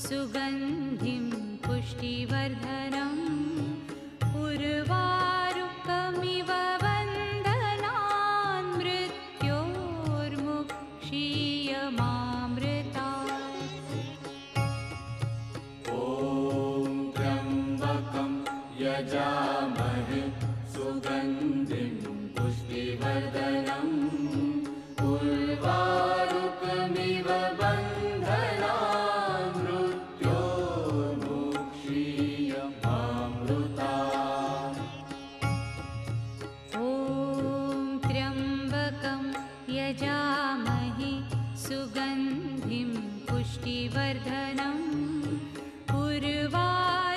सुगन्धिं पुष्टिवर्धनम् उर्वारुकमिव वन्दनान् मृत्योर्मुक्षीयमामृतात्। ॐ त्र्यम्बकं यजामहे सुगन्धिं पुष्टिवर्धनम् उर्वारुकमिव बन्धनान् मृत्योर्मुक्षीयमामृतात्। ॐ त्र्यम्बकं यजामहे सुगन्धिं पुष्टिवर्धनम् उर्वारुकमिव